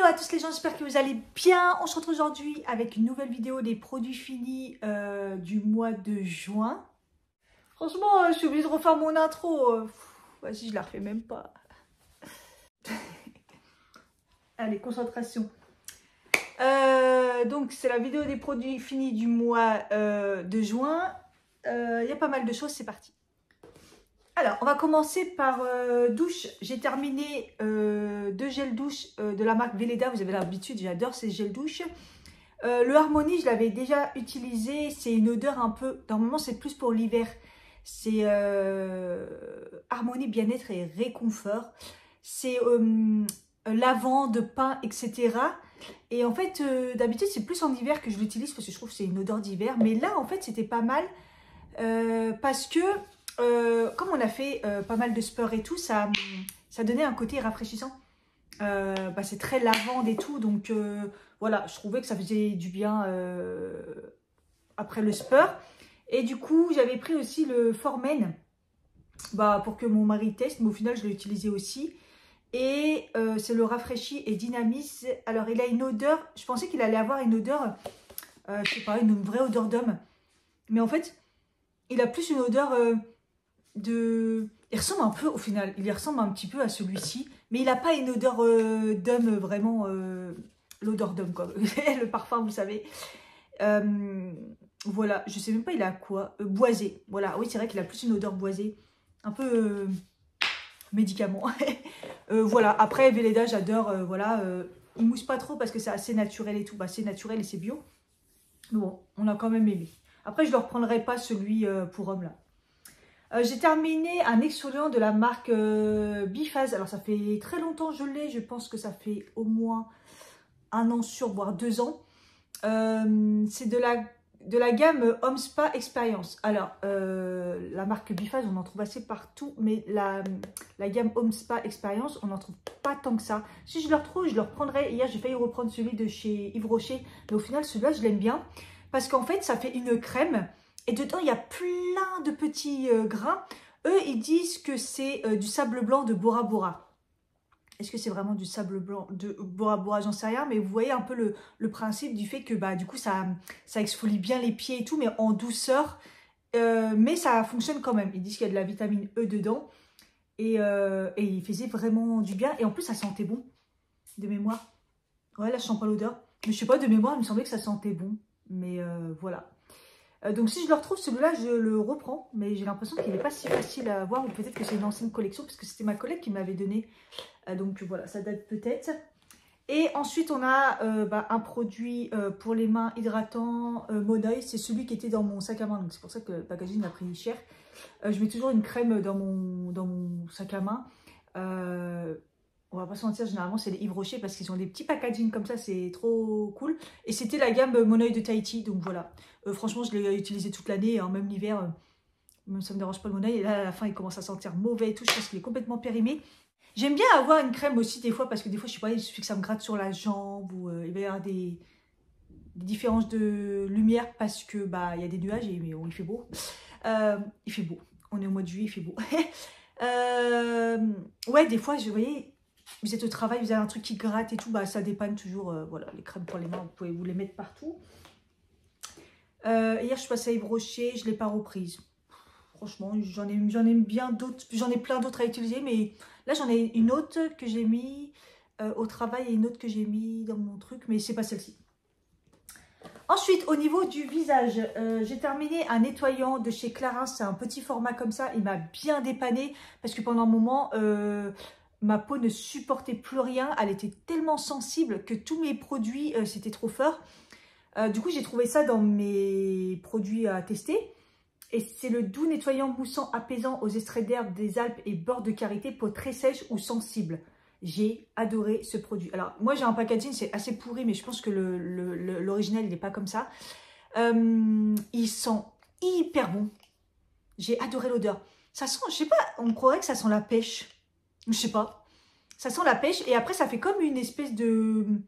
Hello à tous les gens, j'espère que vous allez bien. On se retrouve aujourd'hui avec une nouvelle vidéo des produits finis du mois de juin. Franchement, je suis obligée de refaire mon intro. Vas-y, je la refais même pas. Allez, concentration. Donc, c'est la vidéo des produits finis du mois de juin. Il y a pas mal de choses, c'est parti. Alors, on va commencer par douche. J'ai terminé 2 gels douche de la marque Veleda. Vous avez l'habitude, j'adore ces gels douche. Le Harmony, je l'avais déjà utilisé. C'est une odeur un peu... Normalement, c'est plus pour l'hiver. C'est Harmony bien-être et réconfort. C'est lavande, pain, etc. Et en fait, d'habitude, c'est plus en hiver que je l'utilise parce que je trouve que c'est une odeur d'hiver. Mais là, en fait, c'était pas mal parce que... comme on a fait pas mal de sport et tout, ça donnait un côté rafraîchissant. C'est très lavande et tout, donc voilà, je trouvais que ça faisait du bien après le sport. Et du coup, j'avais pris aussi le Formen pour que mon mari teste, mais au final, je l'ai utilisé aussi. Et c'est le rafraîchit et dynamise. Alors, il a une odeur, je pensais qu'il allait avoir une odeur, je sais pas, une vraie odeur d'homme. Mais en fait, il a plus une odeur... Il ressemble un peu au final, il ressemble un petit peu à celui-ci, mais il n'a pas une odeur d'homme vraiment, l'odeur d'homme quoi, le parfum vous savez. Voilà, je sais même pas il a quoi, boisé, voilà, oui c'est vrai qu'il a plus une odeur boisée, un peu médicament. Voilà, après Veleda j'adore, voilà, il mousse pas trop parce que c'est assez naturel et tout, c'est naturel et c'est bio, mais bon, on a quand même aimé. Après je ne le reprendrai pas celui pour homme là. J'ai terminé un exfoliant de la marque Biphase. Alors, ça fait très longtemps que je l'ai. Je pense que ça fait au moins 1 an sur, voire 2 ans. C'est de la gamme Home Spa Experience. Alors, la marque Biphase, on en trouve assez partout. Mais la gamme Home Spa Experience, on n'en trouve pas tant que ça. Si je le retrouve, je le reprendrai. Hier, j'ai failli reprendre celui de chez Yves Rocher. Mais au final, celui-là, je l'aime bien. Parce qu'en fait, ça fait une crème. Et dedans, il y a plein de petits grains. Eux, ils disent que c'est du sable blanc de Bora Bora. Est-ce que c'est vraiment du sable blanc de Bora Bora? J'en sais rien. Mais vous voyez un peu le principe du fait que du coup, ça exfolie bien les pieds et tout, mais en douceur. Mais ça fonctionne quand même. Ils disent qu'il y a de la vitamine E dedans. Et il faisait vraiment du bien. Et en plus, ça sentait bon, de mémoire. Ouais, là, je sens pas l'odeur. Mais je sais pas, de mémoire, il me semblait que ça sentait bon. Mais voilà. Donc si je le retrouve, celui-là, je le reprends. Mais j'ai l'impression qu'il n'est pas si facile à avoir. Ou peut-être que c'est une ancienne collection. Parce que c'était ma collègue qui me l'avait donné. Donc voilà, ça date peut-être. Et ensuite, on a un produit pour les mains hydratant Monoï. C'est celui qui était dans mon sac à main. Donc c'est pour ça que le packaging a pris cher. Je mets toujours une crème dans mon sac à main. On va pas se mentir, généralement c'est les Yves Rocher parce qu'ils ont des petits packaging comme ça, c'est trop cool. Et c'était la gamme Monoï de Tahiti, donc voilà. Franchement, je l'ai utilisé toute l'année, hein, même l'hiver, même ça me dérange pas le Monoï. Et là, à la fin, il commence à sentir mauvais et tout, je pense qu'il est complètement périmé. J'aime bien avoir une crème aussi des fois, parce que des fois, je sais pas, il suffit que ça me gratte sur la jambe, ou il va y avoir des différences de lumière parce que il y a des nuages, mais il fait beau. Il fait beau, on est au mois de juillet, il fait beau. Ouais, des fois, vous voyez... Vous êtes au travail, vous avez un truc qui gratte et tout, ça dépanne toujours. Voilà, les crèmes pour les mains, vous pouvez vous les mettre partout. Hier, je suis passée à Yves Rocher, je ne l'ai pas reprise. Franchement, j'en ai bien d'autres, j'en ai plein d'autres à utiliser, mais là, j'en ai une autre que j'ai mis au travail et une autre que j'ai mis dans mon truc, mais c'est pas celle-ci. Ensuite, au niveau du visage, j'ai terminé un nettoyant de chez Clarins, c'est un petit format comme ça, il m'a bien dépanné parce que pendant un moment... ma peau ne supportait plus rien, elle était tellement sensible que tous mes produits, c'était trop fort. Du coup, j'ai trouvé ça dans mes produits à tester. Et c'est le doux nettoyant moussant apaisant aux extraits d'herbe des Alpes et bords de karité, peau très sèche ou sensible. J'ai adoré ce produit. Alors, moi, j'ai un packaging, c'est assez pourri, mais je pense que l'original, il n'est pas comme ça. Il sent hyper bon. J'ai adoré l'odeur. Ça sent, je sais pas, on croirait que ça sent la pêche. Je sais pas, ça sent la pêche et après ça fait comme une espèce de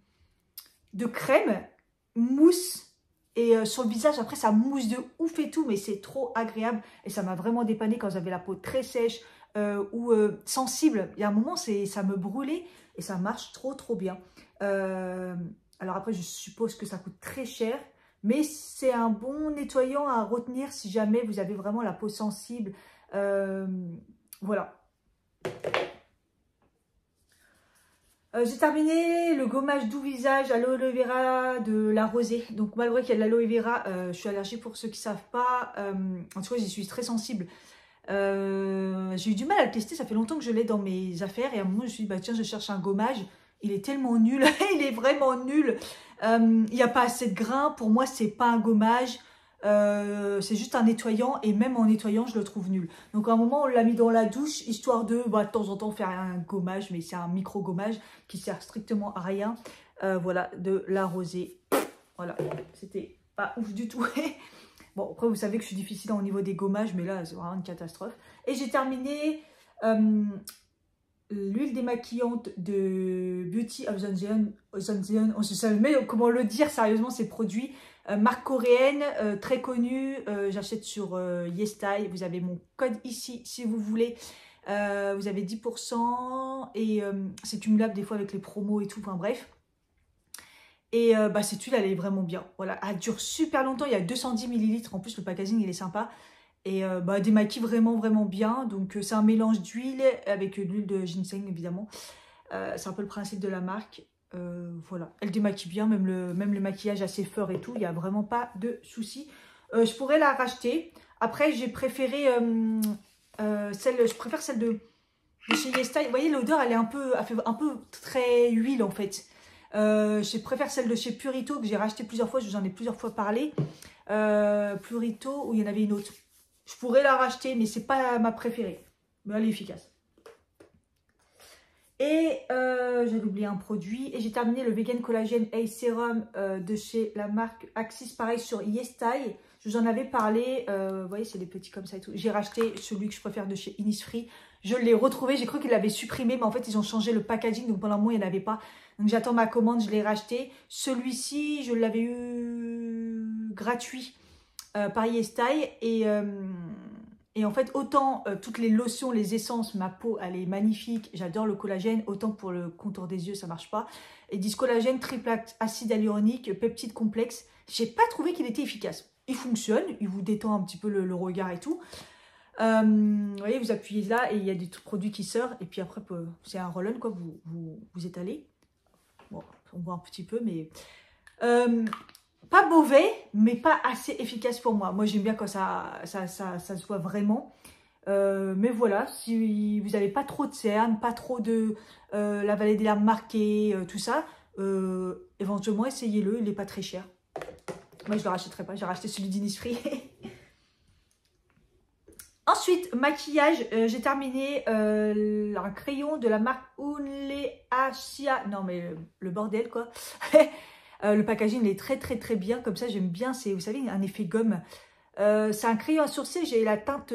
crème mousse et sur le visage après ça mousse de ouf et tout, mais c'est trop agréable et ça m'a vraiment dépanné quand j'avais la peau très sèche, ou sensible. Il y a un moment, ça me brûlait et ça marche trop bien. Alors après, je suppose que ça coûte très cher, mais c'est un bon nettoyant à retenir si jamais vous avez vraiment la peau sensible. Voilà. J'ai terminé le gommage doux visage à l'aloe vera de la rosée. Donc malgré qu'il y a de l'aloe vera, je suis allergique pour ceux qui ne savent pas. En tout cas, j'y suis très sensible. J'ai eu du mal à le tester, ça fait longtemps que je l'ai dans mes affaires. Et à un moment, je me suis dit, bah, tiens, je cherche un gommage. Il est tellement nul, il est vraiment nul. Il n'y a pas assez de grains. Pour moi, c'est pas un gommage. C'est juste un nettoyant et même en nettoyant je le trouve nul. Donc à un moment on l'a mis dans la douche histoire de bah, temps en temps faire un gommage, mais c'est un micro gommage qui sert strictement à rien. Voilà, de la rosée. Voilà, c'était pas ouf du tout. Bon après vous savez que je suis difficile au niveau des gommages, mais là c'est vraiment une catastrophe. Et j'ai terminé l'huile démaquillante de Beauty of Zonzion. On ne sait même comment le dire sérieusement, ces produits. Marque coréenne, très connue. J'achète sur YesStyle. Vous avez mon code ici si vous voulez. Vous avez 10% et c'est cumulable des fois avec les promos et tout. Enfin bref. Et bah, cette huile, elle est vraiment bien. Voilà, elle dure super longtemps. Il y a 210 ml. En plus, le packaging, il est sympa. Et bah, démaquille vraiment bien. Donc, c'est un mélange d'huile avec de l'huile de ginseng, évidemment. C'est un peu le principe de la marque. Voilà, elle démaquille bien, même le maquillage assez fort et tout. Il n'y a vraiment pas de souci. Je pourrais la racheter. Après, j'ai préféré je préfère celle de chez YesStyle. Vous voyez, l'odeur, elle fait un peu très huile, en fait. Je préfère celle de chez Purito que j'ai racheté plusieurs fois. Je vous en ai plusieurs fois parlé. Purito, où il y en avait une autre. Je pourrais la racheter, mais c'est pas ma préférée. Mais elle est efficace. Et j'avais oublié un produit. Et j'ai terminé le Vegan Collagen Eye Serum de chez la marque Axis. Pareil sur YesStyle. Je vous en avais parlé. Vous voyez, c'est des petits comme ça et tout. J'ai racheté celui que je préfère de chez Innisfree. Je l'ai retrouvé. J'ai cru qu'ils l'avaient supprimé. Mais en fait, ils ont changé le packaging. Donc pendant un mois, il n'y en avait pas. Donc j'attends ma commande. Je l'ai racheté. Celui-ci, je l'avais eu gratuit par YesStyle. Et en fait, autant toutes les lotions, les essences, ma peau, elle est magnifique. J'adore le collagène. Autant pour le contour des yeux, ça marche pas. Et ils disent collagène, triple acide hyaluronique, peptide complexe. J'ai pas trouvé qu'il était efficace. Il fonctionne, il vous détend un petit peu le regard et tout. Vous voyez, vous appuyez là et il y a des produits qui sortent. Et puis après, c'est un roll-on, quoi. Vous étalez. Bon, on voit un petit peu, mais... pas mauvais, mais pas assez efficace pour moi. Moi, j'aime bien quand ça se voit vraiment. Mais voilà, si vous n'avez pas trop de cernes, pas trop de la vallée des larmes marquée, tout ça, éventuellement, essayez-le. Il n'est pas très cher. Moi, je ne le rachèterai pas. J'ai racheté celui d'Innisfree. Ensuite, maquillage. J'ai terminé un crayon de la marque Unleashia. Non, mais le bordel, quoi. Le packaging, il est très bien. Comme ça, j'aime bien. C'est, vous savez, un effet gomme. C'est un crayon à sourcils. J'ai la teinte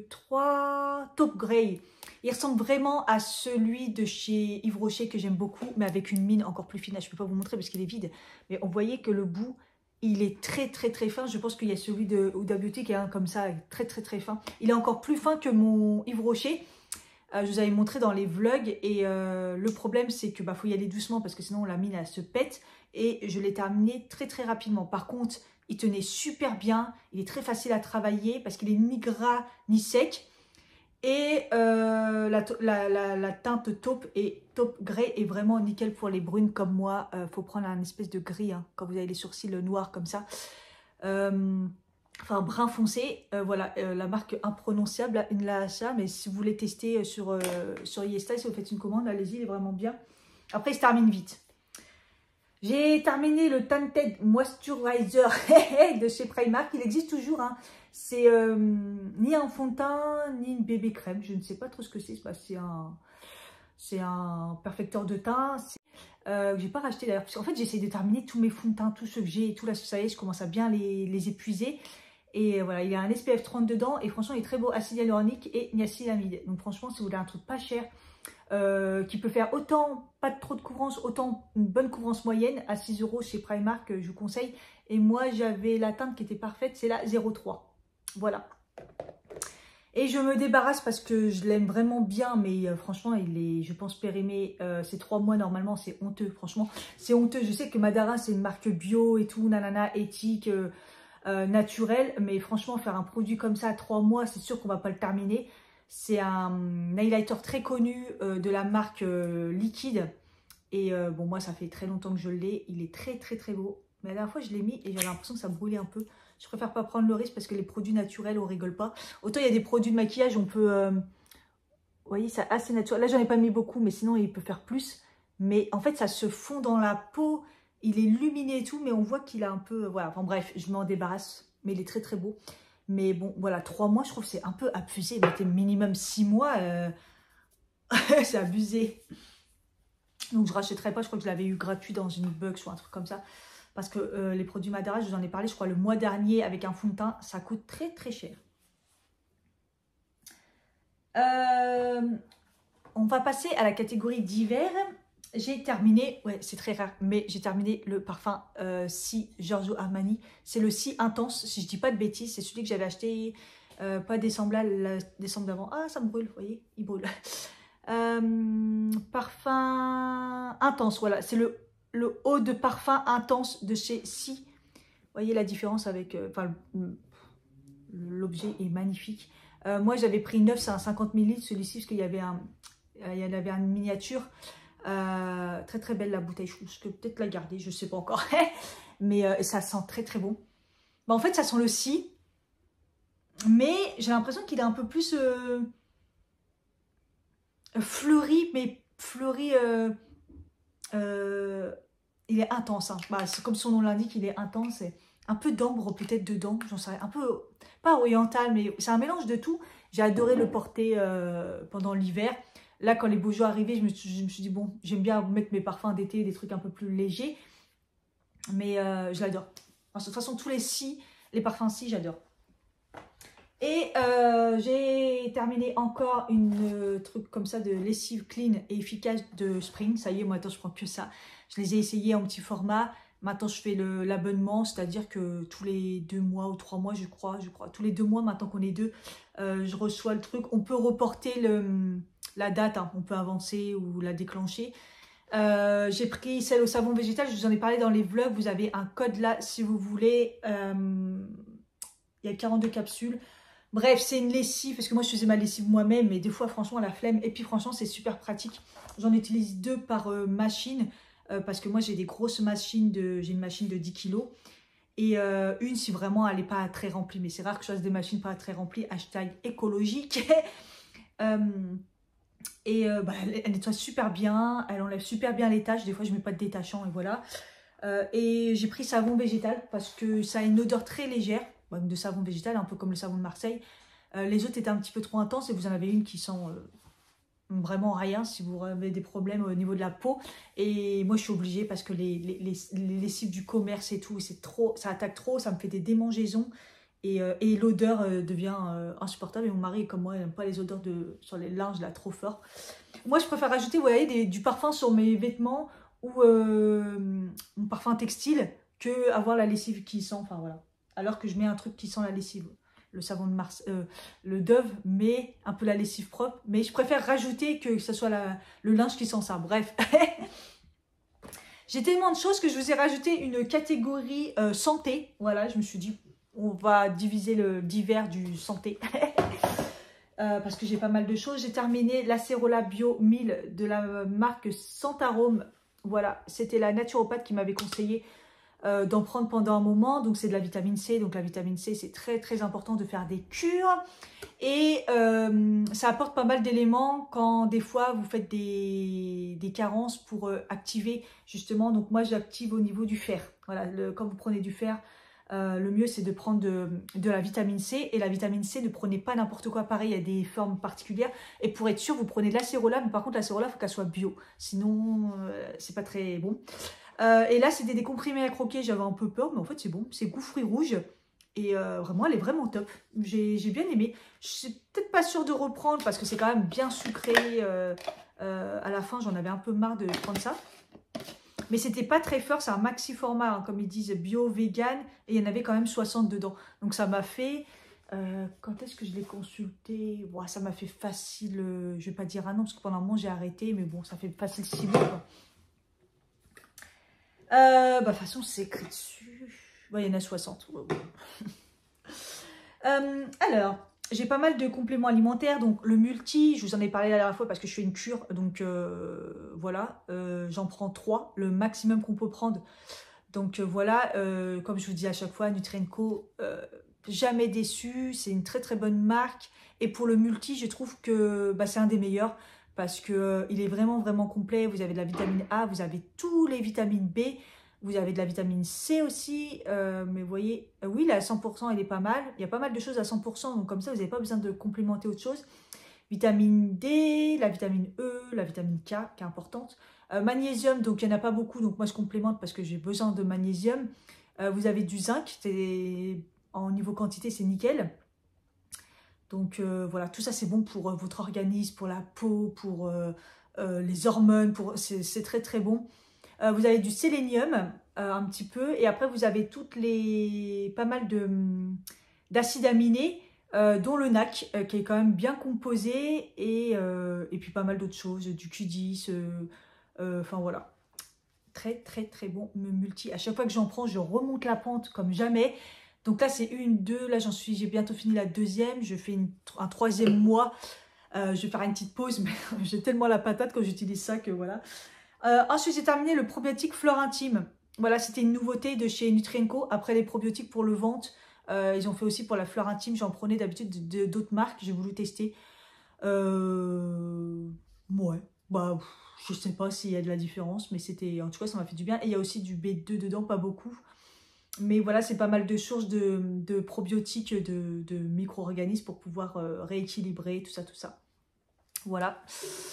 3 Taupe Grey. Il ressemble vraiment à celui de chez Yves Rocher que j'aime beaucoup, mais avec une mine encore plus fine. Je ne peux pas vous montrer parce qu'il est vide. Mais on voyait que le bout, il est très fin. Je pense qu'il y a celui de Huda Beauty qui est un comme ça, très fin. Il est encore plus fin que mon Yves Rocher. Je vous avais montré dans les vlogs. Et le problème, c'est que faut y aller doucement parce que sinon la mine, elle se pète. Et je l'ai terminé très rapidement. Par contre, il tenait super bien. Il est très facile à travailler parce qu'il est ni gras ni sec. Et la teinte taupe grey est vraiment nickel pour les brunes comme moi. Faut prendre un espèce de gris quand vous avez les sourcils noirs comme ça. Enfin brun foncé. Voilà, la marque imprononçable, Unleashia. Mais si vous voulez tester sur YesStyle, si vous faites une commande, allez-y, il est vraiment bien. Après, il se termine vite. J'ai terminé le Tinted Moisturizer de chez Primark. Il existe toujours. C'est ni un fond de teint, ni une bébé crème. Je ne sais pas trop ce que c'est. C'est un perfecteur de teint. J'ai pas racheté d'ailleurs. Parce qu'en fait, j'essaie de terminer tous mes fonds de teint, tous ceux que j'ai et tout. Là, ça y est, je commence à bien les épuiser. Et voilà, il y a un SPF 30 dedans. Et franchement, il est très beau. Acide hyaluronique et niacinamide. Donc franchement, si vous voulez un truc pas cher, qui peut faire autant pas trop de couvrance, autant une bonne couvrance moyenne à 6 € chez Primark, je vous conseille. Et moi j'avais la teinte qui était parfaite, c'est la 03. Voilà. Et je me débarrasse parce que je l'aime vraiment bien, mais franchement, il est, je pense, périmé. C'est 3 mois normalement, c'est honteux, franchement. C'est honteux. Je sais que Madara, c'est une marque bio et tout, nanana, éthique, naturelle. Mais franchement, faire un produit comme ça à 3 mois, c'est sûr qu'on va pas le terminer. C'est un highlighter très connu de la marque Liquide. Et bon, moi, ça fait très longtemps que je l'ai. Il est très, très, très beau. Mais la dernière fois, je l'ai mis et j'avais l'impression que ça brûlait un peu. Je préfère pas prendre le risque parce que les produits naturels, on rigole pas. Autant il y a des produits de maquillage, on peut... vous voyez, c'est assez naturel. Là, j'en ai pas mis beaucoup, mais sinon, il peut faire plus. Mais en fait, ça se fond dans la peau. Il est lumineux et tout, mais on voit qu'il a un peu... Voilà, enfin bref, je m'en débarrasse. Mais il est très, très beau. Mais bon, voilà, 3 mois, je trouve que c'est un peu abusé. Mettez minimum 6 mois. C'est abusé. Donc, je rachèterai pas. Je crois que je l'avais eu gratuit dans une Bugs ou un truc comme ça. Parce que les produits Madara, je vous en ai parlé, je crois, le mois dernier avec un fond de teint, ça coûte très très cher. On va passer à la catégorie d'hiver. J'ai terminé, ouais, c'est très rare, mais j'ai terminé le parfum Si Giorgio Armani. C'est le Si Intense, si je dis pas de bêtises. C'est celui que j'avais acheté, pas décembre là, le décembre d'avant. Ah, ça me brûle, vous voyez, il brûle. Parfum Intense, voilà, c'est le eau de parfum intense de chez Si. Vous voyez la différence avec... Enfin, l'objet est magnifique. Moi, j'avais pris 9, c'est un 50 ml, celui-ci, parce qu'il y avait une miniature. Très, très belle la bouteille. Je peux peut-être la garder, je ne sais pas encore. Mais ça sent très, très bon. Bah, en fait, ça sent le Si. Mais j'ai l'impression qu'il est un peu plus fleuri, mais fleuri... il est intense, hein. Bah, c'est comme son nom l'indique, il est intense. Et un peu d'ambre peut-être dedans, j'en sais rien. Un peu, pas oriental, mais c'est un mélange de tout. J'ai adoré le porter pendant l'hiver. Là, quand les beaux jours arrivaient, je me suis dit, bon, j'aime bien mettre mes parfums d'été, des trucs un peu plus légers. Mais je l'adore. De toute façon, tous les Si, les parfums Si, j'adore. Et j'ai terminé encore une truc comme ça de lessive clean et efficace de Spring. Ça y est, moi, attends, je prends que ça. Je les ai essayés en petit format. Maintenant, je fais l'abonnement, c'est-à-dire que tous les 2 mois ou 3 mois, je crois, tous les 2 mois, maintenant qu'on est deux, je reçois le truc. On peut reporter la date, hein. On peut avancer ou la déclencher. J'ai pris celle au savon végétal, je vous en ai parlé dans les vlogs. Vous avez un code là si vous voulez. Il y a 42 capsules. Bref, c'est une lessive, parce que moi je faisais ma lessive moi-même, mais des fois franchement la flemme. Et puis franchement c'est super pratique. J'en utilise 2 par machine, parce que moi j'ai des grosses machines, j'ai une machine de 10 kg. Et une si vraiment elle n'est pas très remplie, mais c'est rare que je fasse des machines pas très remplies, hashtag écologique. Bah, elle nettoie super bien, elle enlève super bien les taches, des fois je mets pas de détachant et voilà. Et j'ai pris savon végétal parce que ça a une odeur très légère. De savon végétal, un peu comme le savon de Marseille. Les autres étaient un petit peu trop intenses et vous en avez une qui sent vraiment rien si vous avez des problèmes au niveau de la peau. Et moi je suis obligée parce que les lessives du commerce et tout, c'est trop, ça attaque trop, ça me fait des démangeaisons et l'odeur devient insupportable. Et mon mari, comme moi, il n'aime pas les odeurs sur les linges là trop fort. Moi je préfère rajouter, vous voyez, du parfum sur mes vêtements ou mon parfum textile que avoir la lessive qui sent, enfin voilà. Alors que je mets un truc qui sent la lessive, le savon de Mars, le Dove, mais un peu la lessive propre. Mais je préfère rajouter que ce soit le linge qui sent ça. Bref, j'ai tellement de choses que je vous ai rajouté une catégorie santé. Voilà, je me suis dit, on va diviser le divers du santé. Parce que j'ai pas mal de choses. J'ai terminé l'Acerola Bio 1000 de la marque Santarome. Voilà, c'était la naturopathe qui m'avait conseillé d'en prendre pendant un moment. Donc c'est de la vitamine C, donc la vitamine C c'est très très important de faire des cures et ça apporte pas mal d'éléments quand des fois vous faites des carences pour activer justement. Donc moi j'active au niveau du fer. Voilà, quand vous prenez du fer, le mieux c'est de prendre de la vitamine C, et la vitamine C ne prenez pas n'importe quoi, pareil il y a des formes particulières, et pour être sûr vous prenez de l'acérola, mais par contre l'acérola il faut qu'elle soit bio, sinon c'est pas très bon. Et là, c'était des comprimés à croquer, j'avais un peu peur, mais en fait, c'est bon. C'est goût fruits rouges. Et vraiment, elle est vraiment top. J'ai bien aimé. Je suis peut-être pas sûre de reprendre parce que c'est quand même bien sucré. À la fin, j'en avais un peu marre de prendre ça. Mais c'était pas très fort. C'est un maxi format, hein, comme ils disent, bio, vegan. Et il y en avait quand même 60 dedans. Donc, ça m'a fait Quand est-ce que je l'ai consulté? Bon, ça m'a fait facile, je vais pas dire un an, parce que pendant un moment j'ai arrêté, mais bon, ça fait facile 6 mois, quoi. Bah, de toute façon, c'est écrit dessus. Ouais, il y en a 60. Ouais, ouais. Alors, j'ai pas mal de compléments alimentaires. Donc, le multi, je vous en ai parlé la dernière fois parce que je fais une cure. Donc, voilà, j'en prends 3, le maximum qu'on peut prendre. Donc, voilà, comme je vous dis à chaque fois, Nutrenco, jamais déçu. C'est une très, très bonne marque. Et pour le multi, je trouve que bah, c'est un des meilleurs parce que il est vraiment, vraiment complet. Vous avez de la vitamine A, vous avez tous les vitamines B. Vous avez de la vitamine C aussi, mais vous voyez, oui, il est à 100%, il est pas mal. Il y a pas mal de choses à 100%, donc comme ça, vous n'avez pas besoin de complémenter autre chose. Vitamine D, la vitamine E, la vitamine K, qui est importante. Magnésium, donc il n'y en a pas beaucoup, donc moi je complémente parce que j'ai besoin de magnésium. Vous avez du zinc, en niveau quantité, c'est nickel. Donc voilà, tout ça c'est bon pour votre organisme, pour la peau, pour les hormones, c'est très très bon. Vous avez du sélénium, un petit peu, et après vous avez pas mal d'acides aminés, dont le NAC, qui est quand même bien composé, et puis pas mal d'autres choses, du Q10, enfin voilà. Très très très bon multi. À chaque fois que j'en prends, je remonte la pente comme jamais. Donc là c'est une, deux, là j'ai bientôt fini la deuxième, je fais un troisième mois. Je vais faire une petite pause, mais j'ai tellement la patate quand j'utilise ça que voilà. Ensuite, j'ai terminé le probiotique Flore Intime. Voilà, c'était une nouveauté de chez Nutrenco. Après les probiotiques pour le ventre, ils ont fait aussi pour la fleur intime. J'en prenais d'habitude d'autres marques. J'ai voulu tester. Ouais, bah, je sais pas s'il y a de la différence, mais c'était, en tout cas, ça m'a fait du bien. Et il y a aussi du B2 dedans, pas beaucoup. Mais voilà, c'est pas mal de sources de probiotiques, de micro-organismes pour pouvoir rééquilibrer tout ça, tout ça. Voilà.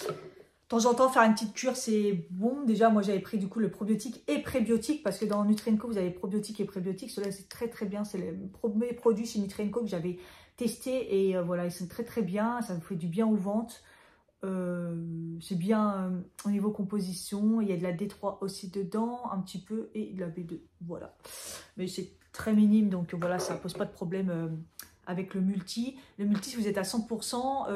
De temps en temps, faire une petite cure, c'est bon. Déjà, moi, j'avais pris du coup le probiotique et prébiotique parce que dans Nutrenco, vous avez probiotique et prébiotique. Cela, c'est très, très bien. C'est les premiers produits chez Nutrenco que j'avais testé et voilà, ils sont très, très bien. Ça me fait du bien au ventre. C'est bien au niveau composition. Il y a de la D3 aussi dedans, un petit peu, et de la B2. Voilà. Mais c'est très minime, donc voilà, ça ne pose pas de problème avec le multi. Le multi, si vous êtes à 100%,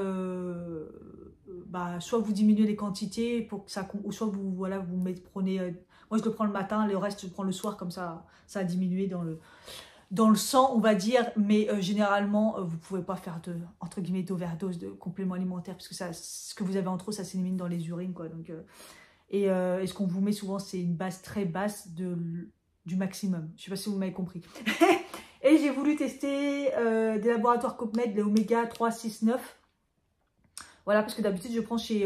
bah, soit vous diminuez les quantités pour que ça, ou soit vous, voilà, prenez. Moi, je le prends le matin, le reste, je le prends le soir, comme ça a diminué dans le sang, on va dire. Mais généralement, vous ne pouvez pas faire entre guillemets, d'overdose de compléments alimentaires, parce que ce que vous avez en trop, ça s'élimine dans les urines, quoi. Donc, et ce qu'on vous met souvent, c'est une base très basse du maximum. Je ne sais pas si vous m'avez compris. Et j'ai voulu tester des laboratoires Copmed, les Oméga 3, 6, 9. Voilà, parce que d'habitude, je prends chez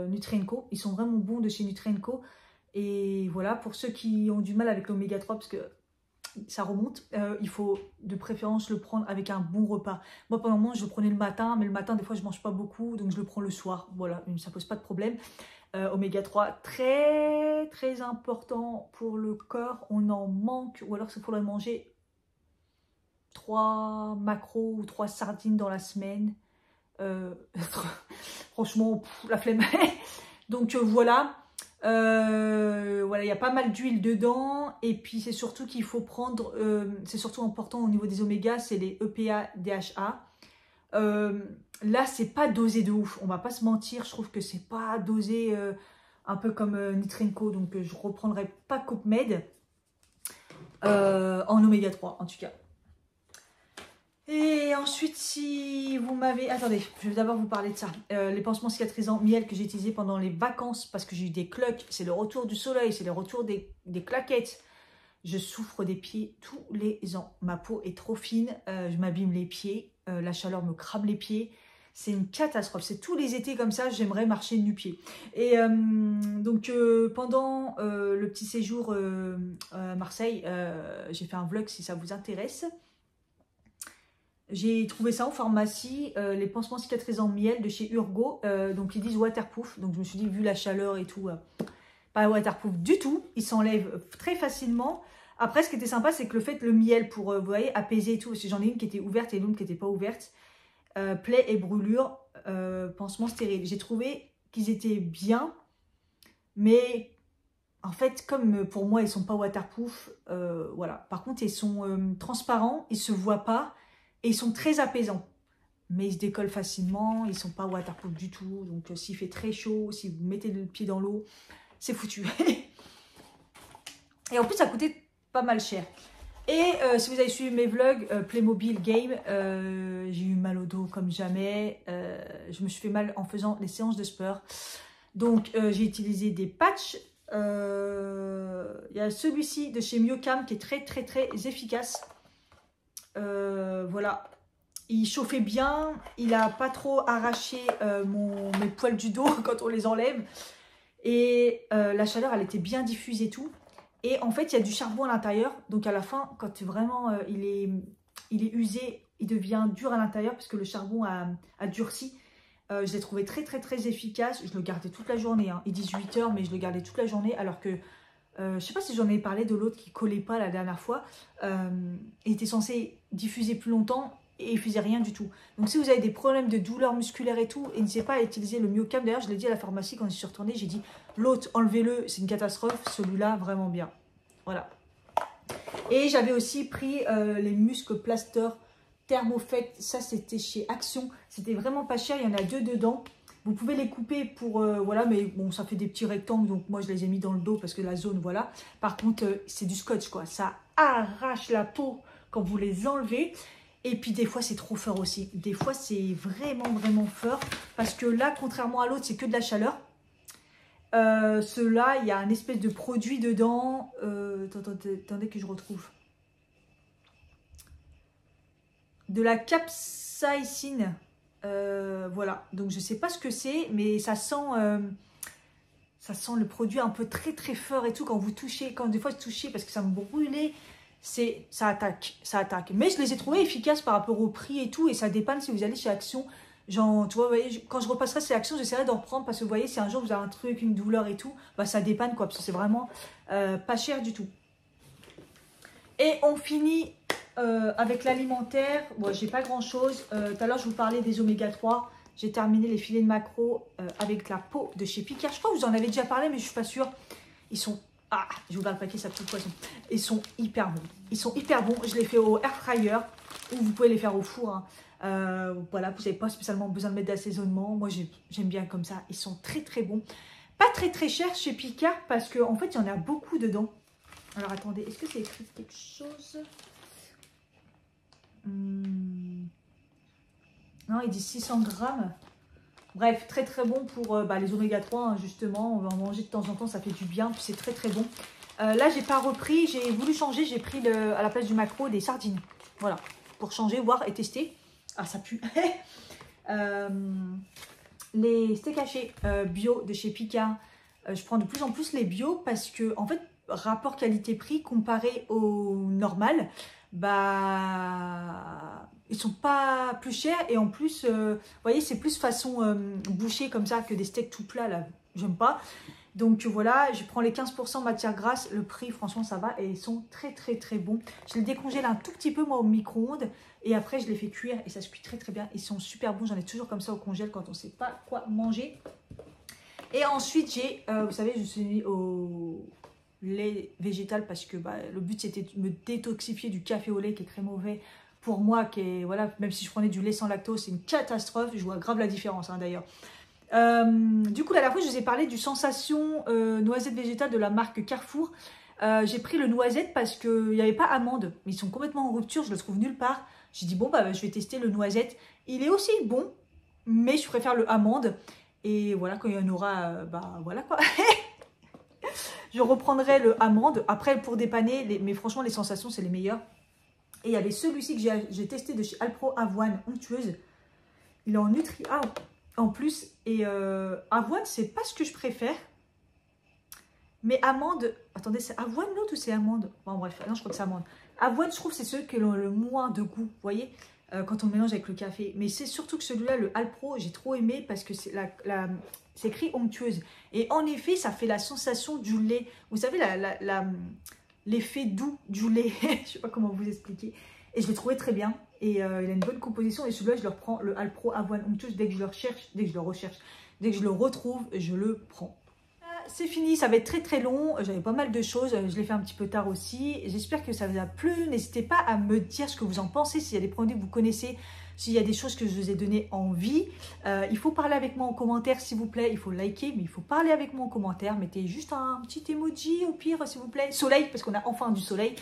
Nutrenco. Ils sont vraiment bons de chez Nutrenco. Et voilà, pour ceux qui ont du mal avec l'Oméga 3, parce que ça remonte, il faut de préférence le prendre avec un bon repas. Moi, pendant un moment, je le prenais le matin, mais le matin, des fois, je ne mange pas beaucoup, donc je le prends le soir. Voilà, ça ne pose pas de problème. Oméga 3, très, très important pour le corps. On en manque, ou alors il faudrait manger 3 macros ou 3 sardines dans la semaine. Franchement, la flemme. Donc voilà. Voilà, il y a pas mal d'huile dedans. Et puis c'est surtout qu'il faut prendre, c'est surtout important au niveau des omégas, c'est les EPA, DHA. Là, c'est pas dosé de ouf. On va pas se mentir, je trouve que c'est pas dosé un peu comme Nutrenco. Donc je reprendrai pas Copmed en oméga 3 en tout cas. Et ensuite, si vous m'avez... Attendez, je vais d'abord vous parler de ça. Les pansements cicatrisants miel que j'ai utilisés pendant les vacances parce que j'ai eu des clucks. C'est le retour du soleil, c'est le retour des claquettes. Je souffre des pieds tous les ans. Ma peau est trop fine, je m'abîme les pieds. La chaleur me crame les pieds. C'est une catastrophe. C'est tous les étés comme ça, j'aimerais marcher nu-pied. Et donc, pendant le petit séjour à Marseille, j'ai fait un vlog si ça vous intéresse. J'ai trouvé ça en pharmacie, les pansements cicatrisants miel de chez Urgo, donc ils disent waterproof, donc je me suis dit vu la chaleur et tout, pas waterproof du tout, ils s'enlèvent très facilement. Après ce qui était sympa c'est que le miel pour, vous voyez, apaiser et tout, parce que j'en ai une qui était ouverte et l'autre qui n'était pas ouverte, plaies et brûlures, pansements stériles. J'ai trouvé qu'ils étaient bien, mais en fait comme pour moi ils sont pas waterproof, voilà. Par contre ils sont transparents, ils se voient pas. Et ils sont très apaisants. Mais ils se décollent facilement, ils ne sont pas waterproof du tout. Donc s'il fait très chaud, si vous mettez le pied dans l'eau, c'est foutu. Et en plus, ça coûtait pas mal cher. Et si vous avez suivi mes vlogs Playmobil Game, j'ai eu mal au dos comme jamais. Je me suis fait mal en faisant les séances de sport. Donc j'ai utilisé des patchs. Il y a celui-ci de chez Myocam qui est très très très efficace. Voilà. Il chauffait bien, il n'a pas trop arraché mes poils du dos quand on les enlève. Et la chaleur, elle était bien diffuse et tout. Et en fait, il y a du charbon à l'intérieur. Donc à la fin, quand vraiment il est usé, il devient dur à l'intérieur parce que le charbon a durci. Je l'ai trouvé très très très efficace. Je le gardais toute la journée. Hein. Il dit 8 heures, mais je le gardais toute la journée. Alors que, je ne sais pas si j'en ai parlé de l'autre qui ne collait pas la dernière fois. Il était censé diffuser plus longtemps. Et il faisait rien du tout. Donc si vous avez des problèmes de douleurs musculaires et tout, n'hésitez pas à utiliser le Myocam. D'ailleurs, je l'ai dit à la pharmacie quand je suis retournée, j'ai dit l'autre, enlevez-le, c'est une catastrophe. Celui-là, vraiment bien. Voilà. Et j'avais aussi pris les muscles plaster Thermofect. Ça, c'était chez Action. C'était vraiment pas cher. Il y en a 2 dedans. Vous pouvez les couper pour... voilà, mais bon, ça fait des petits rectangles. Donc moi, je les ai mis dans le dos parce que la zone, voilà. Par contre, c'est du scotch, quoi. Ça arrache la peau quand vous les enlevez. Et puis des fois c'est trop fort aussi. Des fois c'est vraiment vraiment fort. Parce que là, contrairement à l'autre, c'est que de la chaleur. Ceux-là, il y a un espèce de produit dedans. Attendez que je retrouve. De la capsaïcine. Voilà. Donc je sais pas ce que c'est. Mais ça sent le produit un peu très très fort et tout. Quand vous touchez. Quand des fois je touchais parce que ça me brûlait. Ça attaque, ça attaque. Mais je les ai trouvés efficaces par rapport au prix et tout. Et ça dépanne si vous allez chez Action. Genre, tu vois, vous voyez, quand je repasserai chez Action, j'essaierai d'en reprendre. Parce que vous voyez, si un jour vous avez un truc, une douleur et tout, bah ça dépanne quoi. Parce que c'est vraiment pas cher du tout. Et on finit avec l'alimentaire. Bon, j'ai pas grand chose. Tout à l'heure, je vous parlais des oméga 3. J'ai terminé les filets de maquereau avec la peau de chez Picard. Je crois que vous en avez déjà parlé, mais je suis pas sûre. Ils sont... Ah, j'ai ouvert le paquet, ça petite poisson. Ils sont hyper bons. Ils sont hyper bons. Je les fais au air fryer ou vous pouvez les faire au four. Hein. Voilà, vous n'avez pas spécialement besoin de mettre d'assaisonnement. Moi, j'aime bien comme ça. Ils sont très très bons. Pas très très chers chez Picard parce qu'en fait, il y en a beaucoup dedans. Alors attendez, est-ce que c'est écrit quelque chose? Non, il dit 600 grammes. Bref, très très bon pour les oméga 3, hein, justement. On va en manger de temps en temps, ça fait du bien. Puis c'est très très bon. Là, j'ai pas repris. J'ai voulu changer. J'ai pris à la place du maquereau des sardines. Voilà. Pour changer, voir et tester. Ah, ça pue. Les steaks hachés bio de chez Picard. Je prends de plus en plus les bio parce que, en fait, rapport qualité-prix comparé au normal, ils sont pas plus chers et en plus, vous voyez, c'est plus façon bouchée comme ça que des steaks tout plats, là, j'aime pas. Donc voilà, je prends les 15% matière grasse, le prix, franchement, ça va et ils sont très très très bons. Je les décongèle un tout petit peu, moi, au micro-ondes et après, je les fais cuire et ça se cuit très très bien. Ils sont super bons, j'en ai toujours comme ça au congèle quand on sait pas quoi manger. Et ensuite, j'ai, vous savez, je suis mis au lait végétal parce que le but, c'était de me détoxifier du café au lait qui est très mauvais. Pour moi, voilà, même si je prenais du lait sans lactose, c'est une catastrophe. Je vois grave la différence, hein, d'ailleurs. Du coup, la dernière fois, je vous ai parlé du sensation noisette végétale de la marque Carrefour. J'ai pris le noisette parce qu'il n'y avait pas amande. Ils sont complètement en rupture, je le trouve nulle part. J'ai dit, bon, je vais tester le noisette. Il est aussi bon, mais je préfère le amande. Et voilà, quand il y en aura, voilà quoi. Je reprendrai le amande. Après, pour dépanner, mais franchement, les sensations, c'est les meilleures. Et il y avait celui-ci que j'ai testé de chez Alpro Avoine onctueuse. Il est en nutri en plus. Et avoine, c'est pas ce que je préfère. Mais amande, attendez, c'est avoine l'autre ou c'est amande? Bon, bref, non, je crois que c'est amande. Avoine, je trouve, c'est ceux qui ont le moins de goût, vous voyez, quand on mélange avec le café. Mais c'est surtout que celui-là, le Alpro, j'ai trop aimé parce que c'est écrit onctueuse. Et en effet, ça fait la sensation du lait. Vous savez, l'effet doux du lait. Je ne sais pas comment vous expliquer. Et je l'ai trouvé très bien. Et il a une bonne composition. Et celui-là, je le reprends, le Alpro Avoine onctueuse, dès que je le recherche, dès que je le retrouve, je le prends. c'est fini, ça va être très très long, j'avais pas mal de choses, je l'ai fait un petit peu tard aussi, j'espère que ça vous a plu, n'hésitez pas à me dire ce que vous en pensez, s'il y a des produits que vous connaissez, s'il y a des choses que je vous ai donné envie, il faut parler avec moi en commentaire s'il vous plaît, il faut liker, mais il faut parler avec moi en commentaire, mettez juste un petit emoji au pire s'il vous plaît, soleil, parce qu'on a enfin du soleil,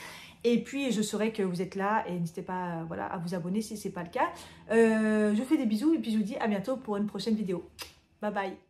et puis je saurai que vous êtes là, et n'hésitez pas voilà, à vous abonner si ce n'est pas le cas, je vous fais des bisous, et puis je vous dis à bientôt pour une prochaine vidéo, bye bye.